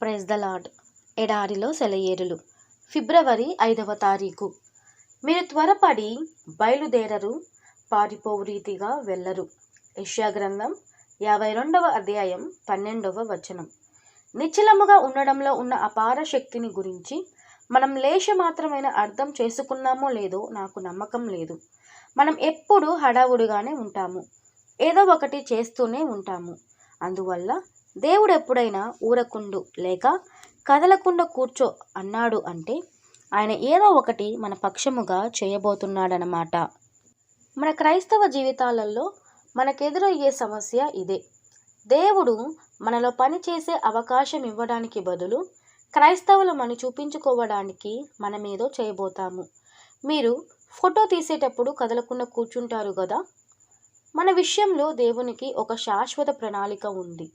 Praise the lord. ఎడారిలో సెలయేరులు. ఫిబ్రవరి 5వ తారీఖు. మీరు త్వరపడి బయలుదేరరు, పారిపోవు రీతిగా వెళ్ళరు. యెషయా గ్రంథం 52వ అధ్యాయం 12వ వచనం. నిశ్చలముగా ఉండడంలో ఉన్న అపార శక్తిని గురించి మనం లేశమాత్రమైన అర్థం చేసుకున్నామో లేదో నాకు నమ్మకం లేదు. మనం ఎప్పుడూ హడావుడిగానే ఉంటాము, ఏదో ఒకటి చేస్తూనే ఉంటాము. అందువల్ల దేవుడు ఎప్పుడైనా ఊరకుండు లేక కదలకుండా కూర్చో అన్నాడు అంటే ఆయన ఏదో ఒకటి మన పక్షముగా చేయబోతున్నాడనమాట. మన క్రైస్తవ జీవితాలలో మనకెదురయ్యే సమస్య ఇదే. దేవుడు మనలో పనిచేసే అవకాశం ఇవ్వడానికి బదులు క్రైస్తవులమని చూపించుకోవడానికి మనమేదో చేయబోతాము. మీరు ఫోటో తీసేటప్పుడు కదలకుండా కూర్చుంటారు కదా. మన విషయంలో దేవునికి ఒక శాశ్వత ప్రణాళిక ఉంది,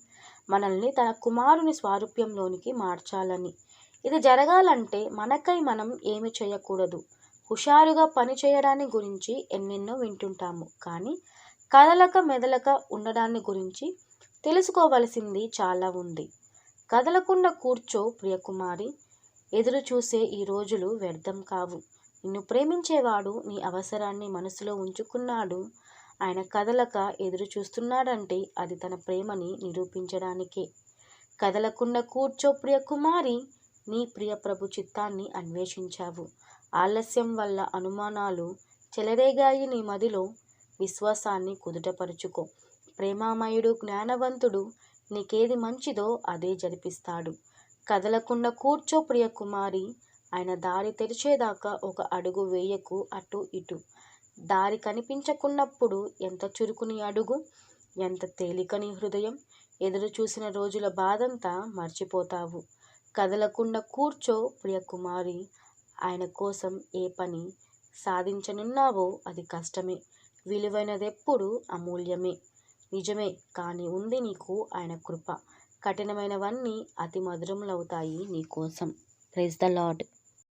మనల్ని తన కుమారుని స్వారూప్యంలోనికి మార్చాలని. ఇది జరగాలంటే మనకై మనం ఏమి చేయకూడదు. హుషారుగా పని చేయడాన్ని గురించి ఎన్నెన్నో వింటుంటాము, కానీ కదలక మెదలక ఉండడాన్ని గురించి తెలుసుకోవలసింది చాలా ఉంది. కదలకుండా కూర్చో ప్రియకుమారి, ఎదురు చూసే ఈ రోజులు వ్యర్థం కావు. నిన్ను ప్రేమించేవాడు నీ అవసరాన్ని మనసులో ఉంచుకున్నాడు. ఆయన కదలక ఎదురు చూస్తున్నాడంటే అది తన ప్రేమని నిరూపించడానికే. కదలకుండా కూర్చో ప్రియకుమారి, నీ ప్రియ ప్రభు చిత్తాన్ని అన్వేషించావు. ఆలస్యం వల్ల అనుమానాలు చెలరేగాయి నీ మదిలో. విశ్వాసాన్ని కుదుటపరుచుకో. ప్రేమామయుడు జ్ఞానవంతుడు, నీకేది మంచిదో అదే జరిపిస్తాడు. కదలకుండా కూర్చో ప్రియకుమారి, ఆయన దారి తెరిచేదాకా ఒక అడుగు వేయకు అటు ఇటు. దారి కనిపించకున్నప్పుడు ఎంత చురుకుని అడుగు, ఎంత తేలికని హృదయం. ఎదురు చూసిన రోజుల బాధంతా మర్చిపోతావు. కదలకుండా కూర్చో ప్రియకుమారి, ఆయన కోసం ఏ పని సాధించనున్నావో అది కష్టమే, విలువైనదెప్పుడు అమూల్యమే. నిజమే, కానీ ఉంది నీకు ఆయన కృప. కఠినమైనవన్నీ అతి మధురములవుతాయి నీ కోసం. Praise the lord.